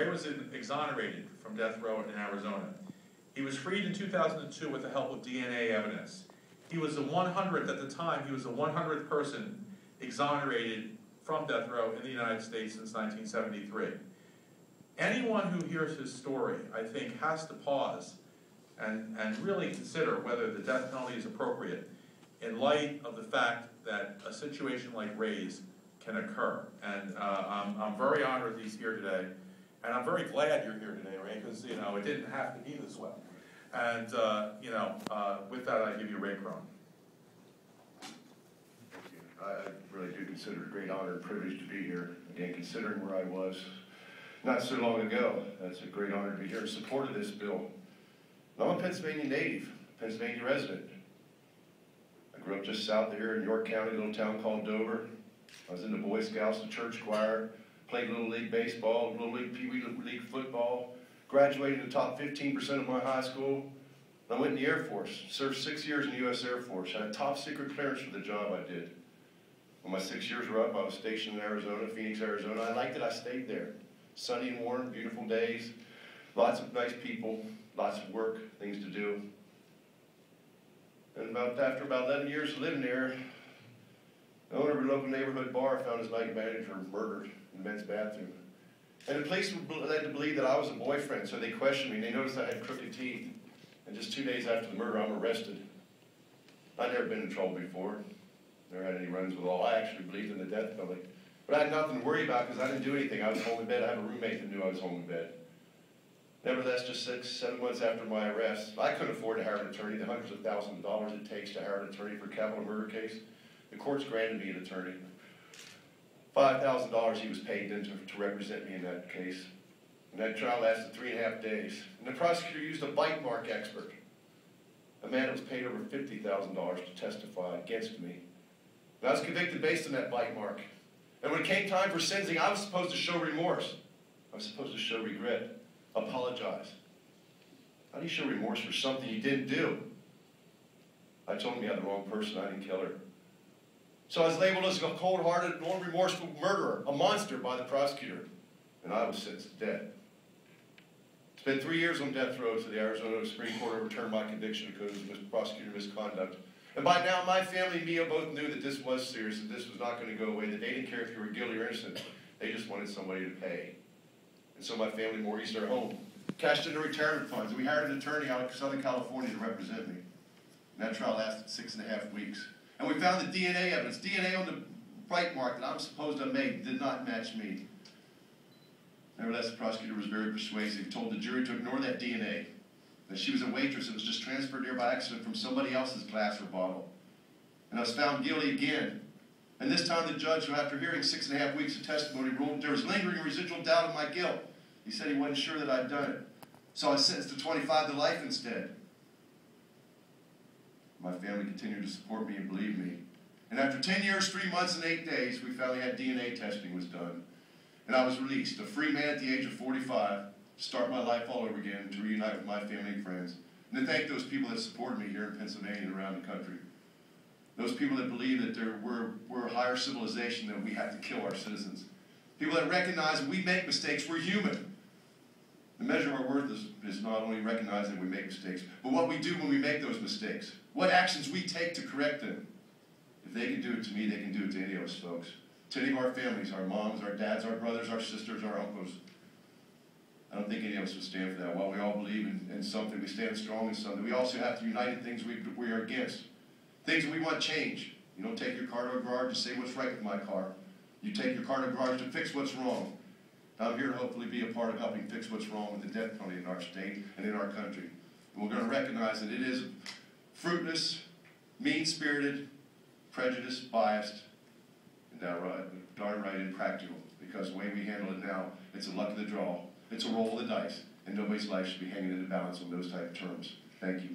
Ray was exonerated from death row in Arizona. He was freed in 2002 with the help of DNA evidence. He was the 100th, at the time, he was the 100th person exonerated from death row in the United States since 1973. Anyone who hears his story, I think, has to pause and really consider whether the death penalty is appropriate in light of the fact that a situation like Ray's can occur. And I'm very honored that he's here today, and I'm very glad you're here today, Ray, because it didn't have to be this way. And with that, I give you Ray Krone. Thank you. I really do consider it a great honor and privilege to be here. Again, considering where I was not so long ago, that's a great honor to be here in support of this bill. I'm a Pennsylvania native, Pennsylvania resident. I grew up just south of here in York County, a little town called Dover. I was in the Boy Scouts, the church choir, played Little League baseball, Little League Pee Wee League football, graduated in the top 15% of my high school. I went in the Air Force, served 6 years in the U.S. Air Force, had a top secret clearance for the job I did. When my 6 years were up, I was stationed in Arizona, Phoenix, Arizona. I liked it, I stayed there. Sunny and warm, beautiful days, lots of nice people, lots of work, things to do. And after about 11 years of living there, the owner of a local neighborhood bar found his night manager murdered in the men's bathroom. And the police were led to believe that I was a boyfriend, so they questioned me, and they noticed I had crooked teeth. And just 2 days after the murder, I'm arrested. I'd never been in trouble before. Never had any runs with law. I actually believed in the death penalty. But I had nothing to worry about because I didn't do anything. I was home in bed. I have a roommate that knew I was home in bed. Nevertheless, just 6, 7 months after my arrest, I couldn't afford to hire an attorney, the hundreds of thousands of dollars it takes to hire an attorney for a capital murder case. The courts granted me an attorney. $5,000 he was paid then to represent me in that case. And that trial lasted 3.5 days. And the prosecutor used a bite mark expert, a man that was paid over $50,000 to testify against me. And I was convicted based on that bite mark. And when it came time for sentencing, I was supposed to show remorse. I was supposed to show regret, apologize. How do you show remorse for something you didn't do? I told him he had the wrong person. I didn't kill her. So I was labeled as a cold-hearted, non-remorseful murderer, a monster by the prosecutor. And I was sentenced to death. Spent 3 years on death row to the Arizona Supreme Court overturned my conviction because of prosecutor misconduct. And by now, my family and me both knew that this was serious, that this was not going to go away, that they didn't care if you were guilty or innocent. They just wanted somebody to pay. And so my family mortgaged their home, cashed in their retirement funds, and we hired an attorney out of Southern California to represent me. And that trial lasted 6.5 weeks. And we found the DNA evidence. DNA on the bite mark that I'm supposed to have made did not match me. Nevertheless, the prosecutor was very persuasive. He told the jury to ignore that DNA, that she was a waitress that was just transferred here by accident from somebody else's glass or bottle. And I was found guilty again. And this time the judge, after hearing 6.5 weeks of testimony, ruled there was lingering residual doubt of my guilt. He said he wasn't sure that I'd done it. So I was sentenced to 25 to life instead. My family continued to support me and believe me. And after 10 years, 3 months, and 8 days, we finally had DNA testing was done. And I was released, a free man at the age of 45, to start my life all over again, to reunite with my family and friends. And to thank those people that supported me here in Pennsylvania and around the country. Those people that believe that we're a higher civilization, that we have to kill our citizens. People that recognize that we make mistakes, we're human. The measure of our worth is not only recognizing that we make mistakes, but what we do when we make those mistakes. What actions we take to correct them. If they can do it to me, they can do it to any of us folks. To any of our families, our moms, our dads, our brothers, our sisters, our uncles. I don't think any of us would stand for that. While we all believe in something, we stand strong in something. We also have to unite in things we are against. Things that we want change. You don't take your car to a garage to say what's right with my car. You take your car to a garage to fix what's wrong. I'm here to hopefully be a part of helping fix what's wrong with the death penalty in our state and in our country. And we're going to recognize that it is fruitless, mean-spirited, prejudiced, biased, and darn right impractical. Because the way we handle it now, it's a luck of the draw. It's a roll of the dice. And nobody's life should be hanging in the balance on those type of terms. Thank you.